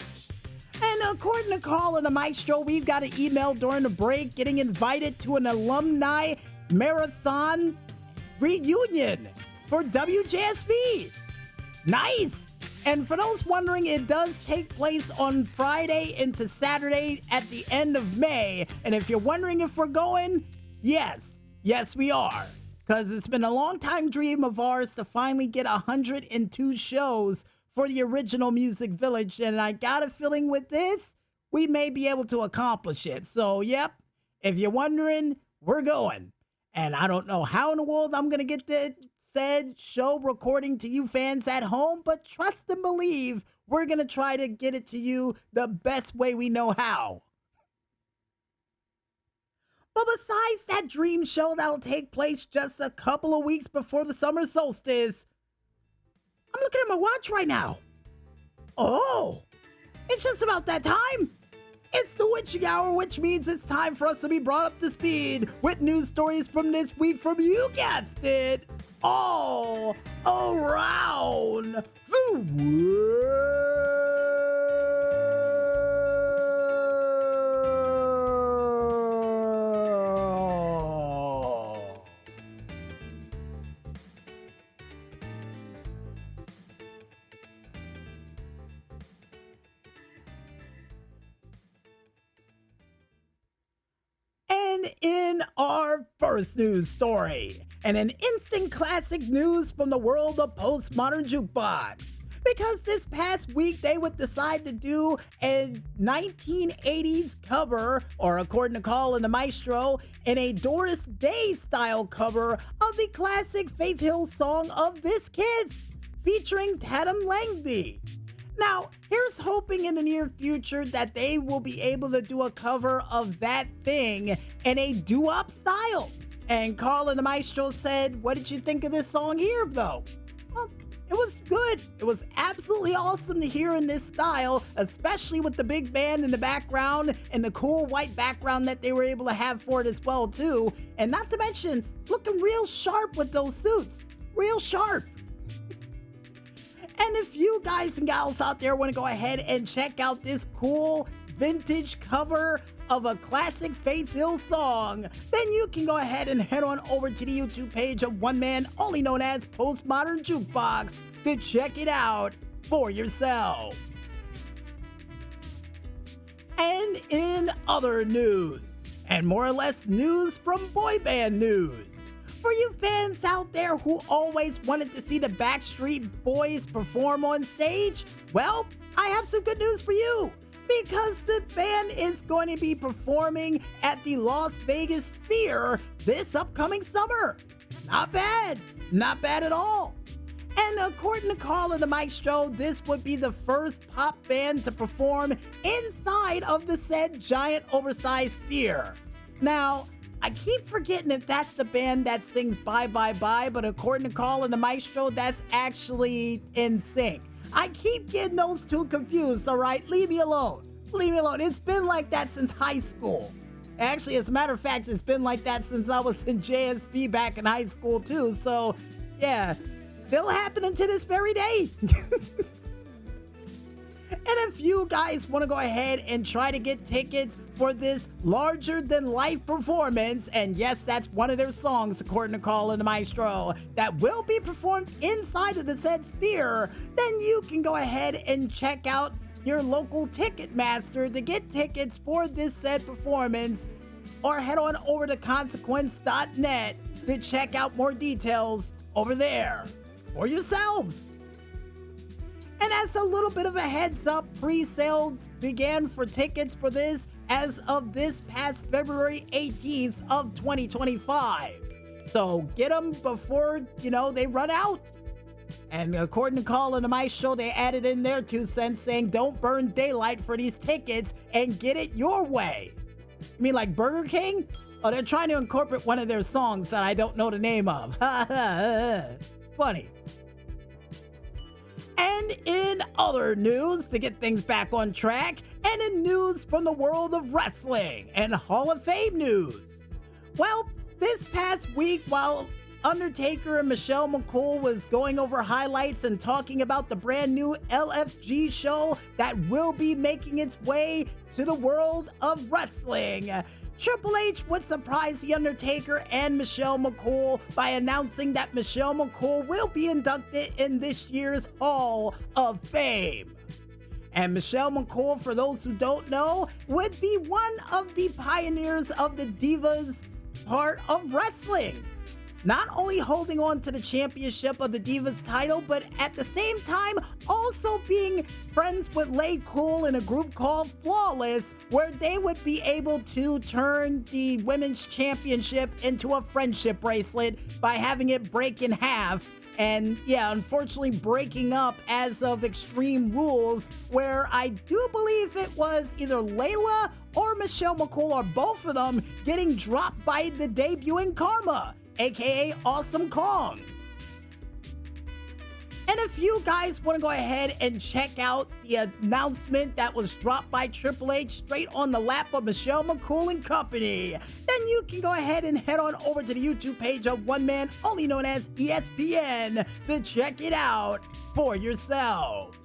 And according to Carl and the Maestro, we've got an email during the break getting invited to an alumni marathon reunion for WJSB. Nice! And for those wondering, it does take place on Friday into Saturday at the end of May. And if you're wondering if we're going, yes, we are. Because it's been a long time dream of ours to finally get 102 shows for the original Music Village, and I got a feeling with this, we may be able to accomplish it. So, yep, if you're wondering, we're going. And I don't know how in the world I'm going to get the said show recording to you fans at home, but trust and believe we're going to try to get it to you the best way we know how. But besides that dream show that'll take place just a couple of weeks before the summer solstice, I'm looking at my watch right now. Oh, it's just about that time. It's the witching hour, which means it's time for us to be brought up to speed with news stories from this week from, you guessed it, all around the world. In our first news story, and an instant classic news from the world of postmodern jukebox, because this past week they would decide to do a 1980s cover, or according to Carl and the Maestro, in a Doris Day style cover of the classic Faith Hill song of This Kiss, featuring Tatum Langby. Now, here's hoping in the near future that they will be able to do a cover of That Thing in a doo-wop style. And Carl and the Maestro said, what did you think of this song here, though? Well, it was good. It was absolutely awesome to hear in this style, especially with the big band in the background and the cool white background that they were able to have for it as well, too. And not to mention, looking real sharp with those suits. Real sharp. And if you guys and gals out there want to go ahead and check out this cool vintage cover of a classic Faith Hill song, then you can go ahead and head on over to the YouTube page of one man only known as Postmodern Jukebox to check it out for yourselves. And in other news, and more or less news from boy band news, for you fans out there who always wanted to see the Backstreet Boys perform on stage, well, I have some good news for you, because the band is going to be performing at the Las Vegas Sphere this upcoming summer. Not bad at all. And according to Carl and the Maestro, this would be the first pop band to perform inside of the said giant oversized sphere. Now, I keep forgetting if that's the band that sings Bye Bye Bye, but according to Carl and the Maestro, that's actually NSYNC. I keep getting those two confused, all right? Leave me alone. It's been like that since high school. Actually, as a matter of fact, it's been like that since I was in JSP back in high school, too. So, yeah, still happening to this very day. And if you guys want to go ahead and try to get tickets for this larger-than-life performance, and yes, that's one of their songs, according to Carl and the Maestro, that will be performed inside of the said sphere, then you can go ahead and check out your local Ticketmaster to get tickets for this said performance, or head on over to consequence.net to check out more details over there for yourselves. And as a little bit of a heads up, pre-sales began for tickets for this as of this past February 18th of 2025. So get them before, they run out. And according to Carl and the Maestro, they added in their 2 cents saying don't burn daylight for these tickets and get it your way. You mean like Burger King? Oh, they're trying to incorporate one of their songs that I don't know the name of. Funny. And in other news, to get things back on track, and in news from the world of wrestling and Hall of Fame news. Well, this past week, while Undertaker and Michelle McCool was going over highlights and talking about the brand new LFG show that will be making its way to the world of wrestling, Triple H would surprise The Undertaker and Michelle McCool by announcing that Michelle McCool will be inducted in this year's Hall of Fame. And Michelle McCool, for those who don't know, would be one of the pioneers of the Divas part of wrestling. Not only holding on to the championship of the Divas title, but at the same time also being friends with Lay Cool in a group called Flawless, where they would be able to turn the women's championship into a friendship bracelet by having it break in half. And yeah, unfortunately breaking up as of Extreme Rules, where I do believe it was either Layla or Michelle McCool, or both of them, getting dropped by the debuting Karma, aka Awesome Kong. And if you guys want to go ahead and check out the announcement that was dropped by Triple H straight on the lap of Michelle McCool and company, then you can go ahead and head on over to the YouTube page of one man only known as ESPN to check it out for yourselves.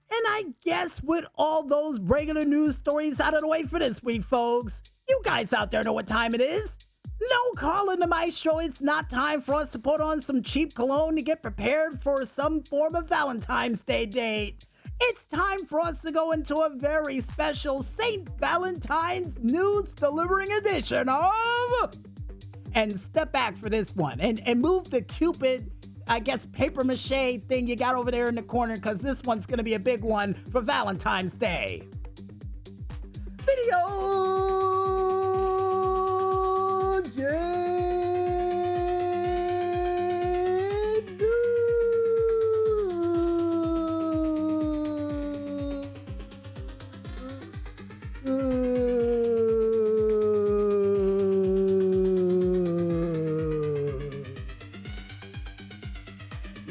And I guess with all those regular news stories out of the way for this week, folks, you guys out there know what time it is. No, Carl and the Maestro, it's not time for us to put on some cheap cologne to get prepared for some form of Valentine's Day date. It's time for us to go into a very special St. Valentine's news delivering edition of... And step back for this one and move the Cupid, I guess, paper mache thing you got over there in the corner, because this one's going to be a big one for Valentine's Day. Videogame.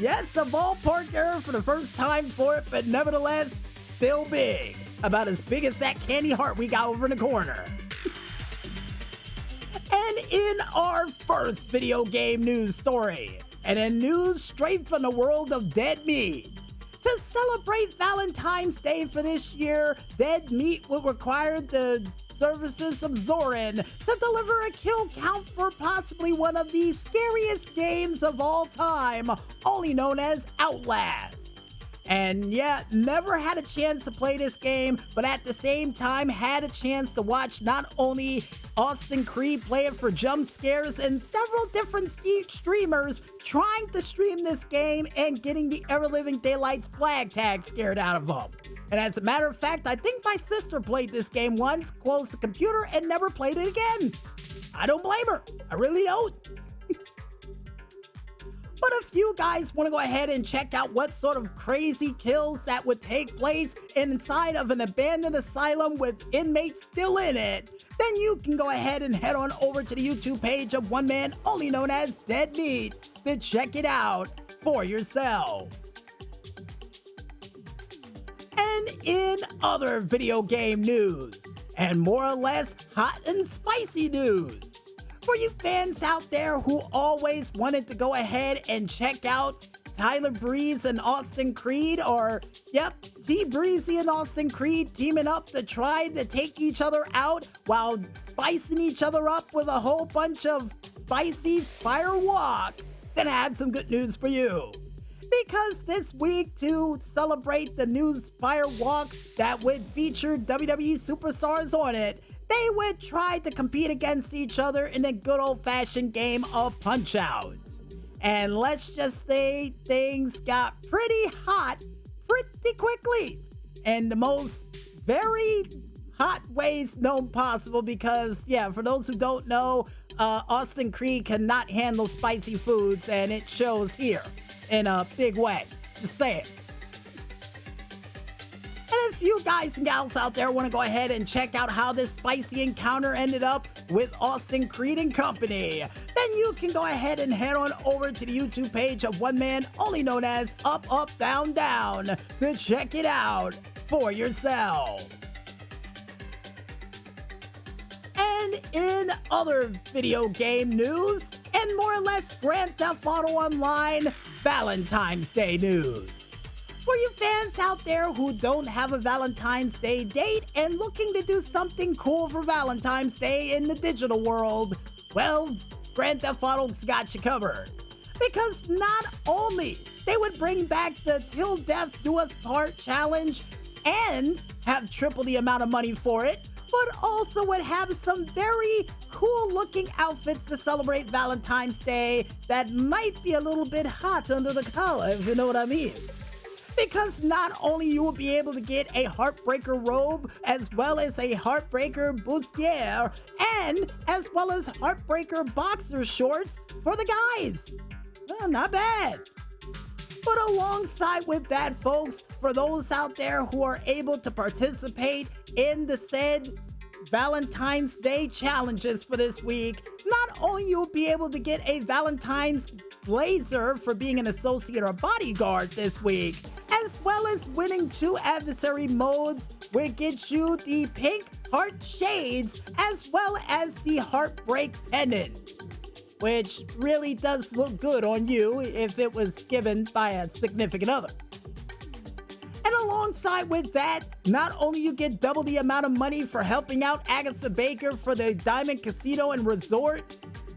Yes, a ballpark error for the first time for it, but nevertheless, still big. About as big as that candy heart we got over in the corner. And in our first video game news story, and in news straight from the world of dead meat. To celebrate Valentine's Day for this year, Dead Meat will require the services of Zorin to deliver a kill count for possibly one of the scariest games of all time, only known as Outlast. And yeah, never had a chance to play this game, but at the same time had a chance to watch not only Austin Creed play it for jump scares and several different streamers trying to stream this game and getting the ever-living daylights flag tag scared out of them. And as a matter of fact, I think my sister played this game once, closed the computer, and never played it again. I don't blame her. I really don't. But if you guys want to go ahead and check out what sort of crazy kills that would take place inside of an abandoned asylum with inmates still in it, then you can go ahead and head on over to the YouTube page of one man only known as Dead Meat to check it out for yourselves. And in other video game news, and more or less hot and spicy news, for you fans out there who always wanted to go ahead and check out Tyler Breeze and Austin Creed, or, yep, T Breezy and Austin Creed teaming up to try to take each other out while spicing each other up with a whole bunch of spicy fire walk, then I have some good news for you. Because this week, to celebrate the new Fire Walk that would feature WWE superstars on it, they would try to compete against each other in a good old-fashioned game of Punch-Out. And let's just say things got pretty hot pretty quickly. And the most very hot ways known possible because, yeah, for those who don't know, Austin Creed cannot handle spicy foods, and it shows here in a big way. Just saying. And if you guys and gals out there want to go ahead and check out how this spicy encounter ended up with Austin Creed and company, then you can go ahead and head on over to the YouTube page of one man only known as Up, Up, Down, Down to check it out for yourselves. And in other video game news, and more or less Grand Theft Auto Online Valentine's Day news. For you fans out there who don't have a Valentine's Day date and looking to do something cool for Valentine's Day in the digital world, well, Grand Theft Auto's got you covered. Because not only they would bring back the Till Death Do Us Part challenge and have triple the amount of money for it, but also would have some very cool looking outfits to celebrate Valentine's Day that might be a little bit hot under the collar, if you know what I mean. Because not only you will be able to get a Heartbreaker robe, as well as a Heartbreaker bustier, and as well as Heartbreaker boxer shorts for the guys. Well, not bad. But alongside with that, folks, for those out there who are able to participate in the said Valentine's Day challenges for this week, not only you'll be able to get a Valentine's blazer for being an associate or bodyguard this week, as well as winning 2 adversary modes, which gets you the pink heart shades, as well as the heartbreak pendant, which really does look good on you if it was given by a significant other. And alongside with that, not only you get double the amount of money for helping out Agatha Baker for the Diamond Casino and Resort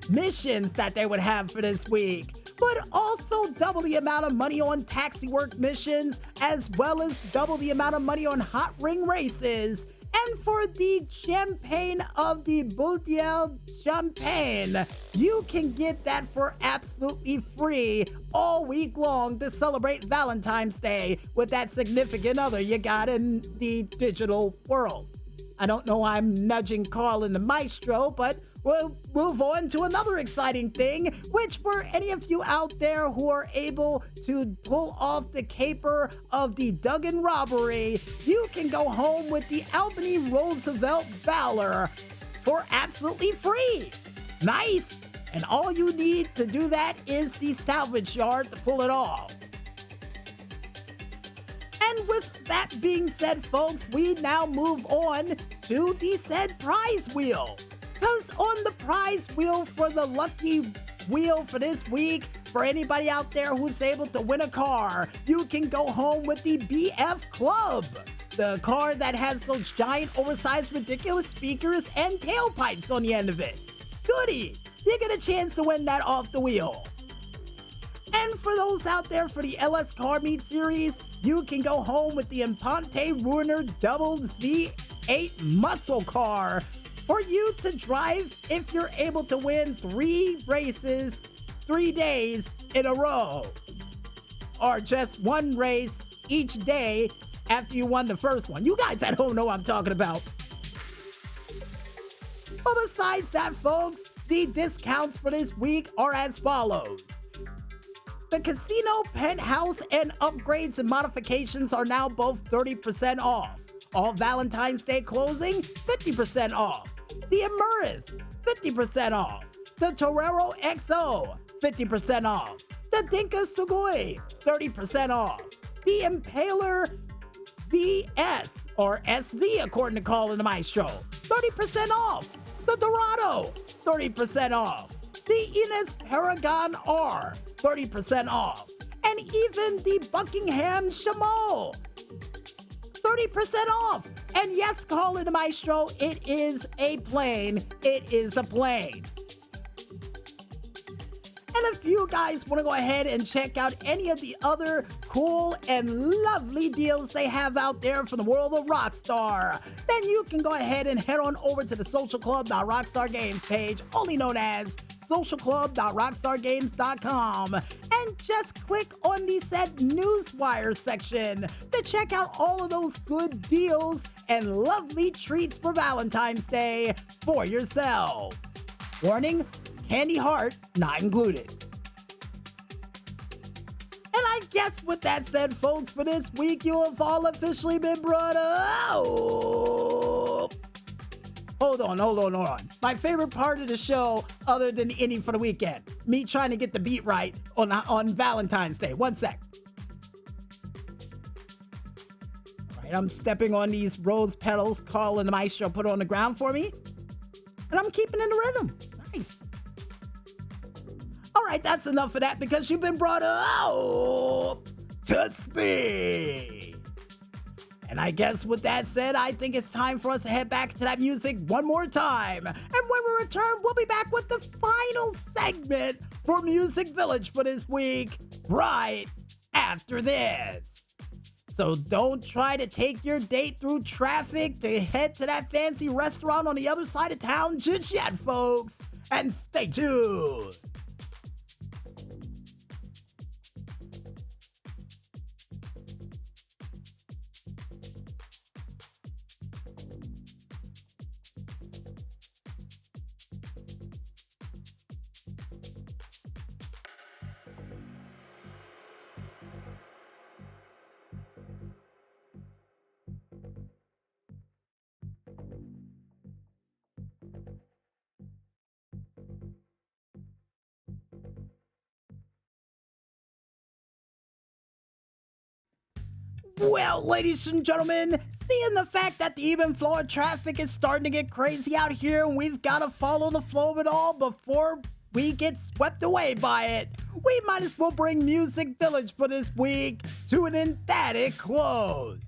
missions that they would have for this week, but also double the amount of money on taxi work missions, as well as double the amount of money on hot ring races. And for the champagne of the Bouteille Champagne, you can get that for absolutely free all week long to celebrate Valentine's Day with that significant other you got in the digital world. I don't know why I'm nudging Carl and the maestro, but we'll move on to another exciting thing, which for any of you out there who are able to pull off the caper of the Duggan robbery, you can go home with the Albany Roosevelt Valor for absolutely free. Nice! And all you need to do that is the salvage yard to pull it off. And with that being said, folks, we now move on to the said prize wheel. Because on the prize wheel for the lucky wheel for this week, for anybody out there who's able to win a car, you can go home with the BF Club. The car that has those giant, oversized, ridiculous speakers and tailpipes on the end of it. Goody! You get a chance to win that off the wheel. And for those out there for the LS Car Meet series, you can go home with the Imponte Ruiner Double Z8 muscle car for you to drive if you're able to win 3 races, 3 days in a row. Or just 1 race each day after you won the first one. You guys at home know what I'm talking about. But besides that, folks, the discounts for this week are as follows. The casino, penthouse, and upgrades and modifications are now both 30% off. All Valentine's Day closing, 50% off. The Emurus, 50% off. The Torero XO, 50% off. The Dinka Sugoi, 30% off. The Impaler ZS, or SZ according to Call in the Maestro, 30% off. The Dorado, 30% off. The Ines Paragon R, 30% off. And even the Buckingham Chameau, 30% off. And yes, Call in the Maestro, it is a plane. It is a plane. And if you guys want to go ahead and check out any of the other cool and lovely deals they have out there from the world of Rockstar, then you can go ahead and head on over to the socialclub.rockstargames page, only known as socialclub.rockstargames.com, and just click on the said newswire section to check out all of those good deals and lovely treats for Valentine's Day for yourselves. Warning, candy heart not included. And I guess with that said, folks, for this week, you have all officially been brought up. Hold on. My favorite part of the show, other than Indy for the weekend, me trying to get the beat right on Valentine's Day. 1 sec. All right, I'm stepping on these rose petals. Carl and the Maestro put it on the ground for me, and I'm keeping in the rhythm. Nice. All right, that's enough of that because you've been brought up to speed. And I guess with that said, I think it's time for us to head back to that music one more time. And when we return, we'll be back with the final segment for Music Village for this week, right after this. So don't try to take your date through traffic to head to that fancy restaurant on the other side of town just yet, folks. And stay tuned. Well, ladies and gentlemen, seeing the fact that the even flow of traffic is starting to get crazy out here and we've got to follow the flow of it all before we get swept away by it, we might as well bring Music Village for this week to an emphatic close.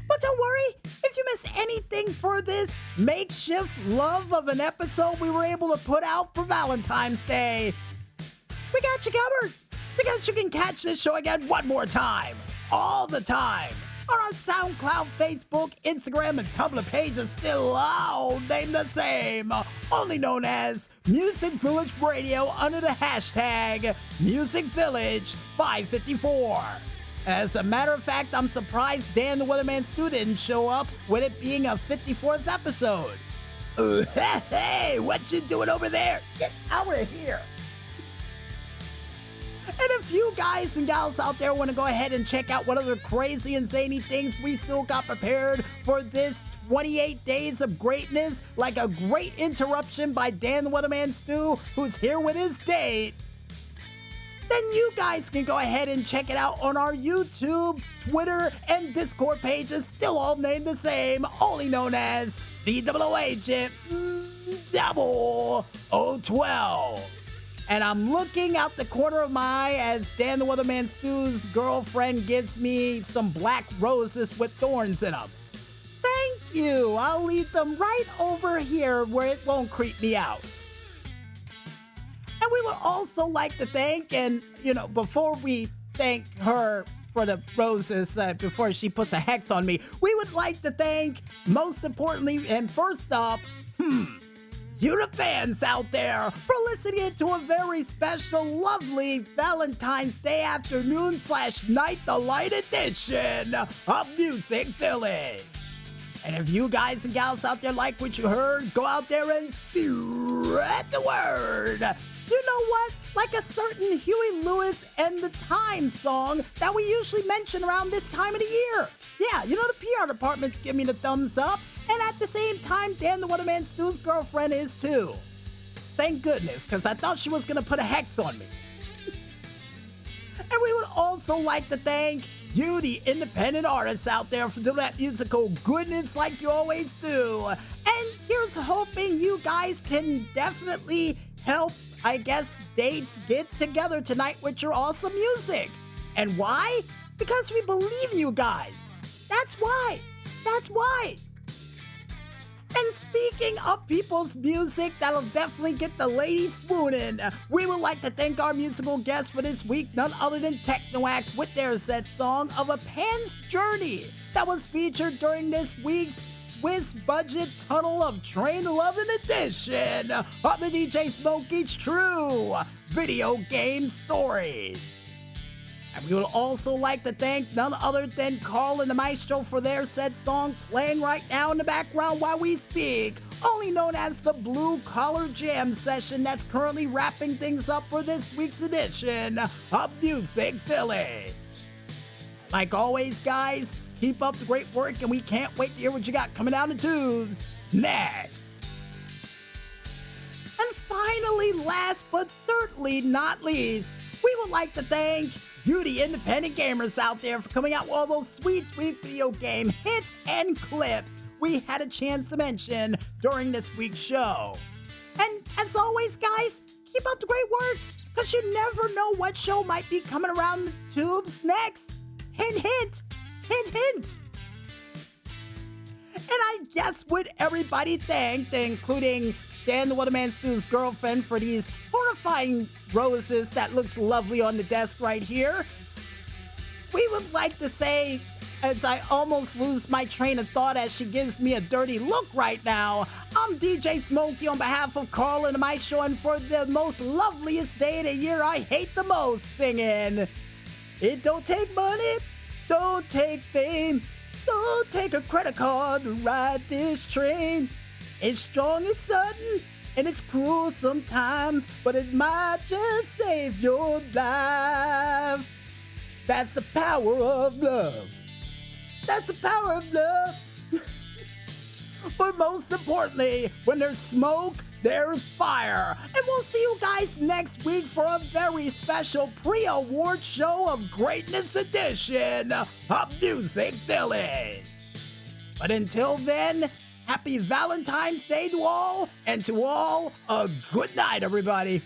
But don't worry, if you miss anything for this makeshift love of an episode we were able to put out for Valentine's Day, we got you covered, because you can catch this show again one more time, all the time, on our SoundCloud, Facebook, Instagram, and Tumblr pages, still all named the same, only known as Music Village Radio under the hashtag MusicVillage554. As a matter of fact, I'm surprised Dan the Weatherman Stu didn't show up with it being a 54th episode. Hey, what you doing over there? Get out of here. And if you guys and gals out there want to go ahead and check out what other crazy and zany things we still got prepared for this 28 days of greatness, like a great interruption by Dan the Weatherman Stu, who's here with his date, then you guys can go ahead and check it out on our YouTube, Twitter, and Discord pages, still all named the same, only known as VOO Agent 0012. And I'm looking out the corner of my eye as Dan the Weatherman Stu's girlfriend gives me some black roses with thorns in them. Thank you. I'll leave them right over here where it won't creep me out. And we would also like to thank, and before we thank her for the roses, before she puts a hex on me, we would like to thank, most importantly, and first off, you the fans out there for listening to a very special, lovely Valentine's Day afternoon / night delight edition of Music Village. And if you guys and gals out there like what you heard, go out there and spread the word. You know what? Like a certain Huey Lewis and the Time song that we usually mention around this time of the year. Yeah, the PR department's giving me the thumbs up, and at the same time, Dan the Weatherman Stu's girlfriend is too. Thank goodness, because I thought she was going to put a hex on me. And we would also like to thank you, the independent artists out there, for doing that musical goodness like you always do. And here's hoping you guys can definitely help, I guess, dates get together tonight with your awesome music. And why? Because we believe in you guys. That's why. That's why. And speaking of people's music that'll definitely get the ladies swooning, we would like to thank our musical guest for this week, none other than Tekno AXE with their set song of A Pan's Journey that was featured during this week's Swiss Budget Tunnel of Train Lovin' edition of the DJ Smokey's True Video Game Stories. And we would also like to thank none other than Carl and the Maestro for their said song playing right now in the background while we speak, only known as the Blue Collar Jam session that's currently wrapping things up for this week's edition of Music Village. Like always, guys, keep up the great work, and we can't wait to hear what you got coming down the tubes next. And finally, last but certainly not least, we would like to thank you, the independent gamers out there, for coming out with all those sweet, sweet video game hits and clips we had a chance to mention during this week's show. And as always, guys, keep up the great work, because you never know what show might be coming around the tubes next. Hint, hint, hint, hint. And I guess with everybody thanked, including Dan the Weatherman Stu's girlfriend for these horrifying roses that looks lovely on the desk right here, we would like to say, as I almost lose my train of thought as she gives me a dirty look right now, I'm DJ Smokey on behalf of Carl and my show, and for the most loveliest day of the year I hate the most, singing, it don't take money, don't take fame, don't take a credit card to ride this train. It's strong, it's sudden, and it's cruel sometimes, but it might just save your life. That's the power of love. That's the power of love. But most importantly, when there's smoke, there's fire. And we'll see you guys next week for a very special pre-award show of greatness edition of Music Village. But until then, happy Valentine's Day to all, and to all, a good night, everybody.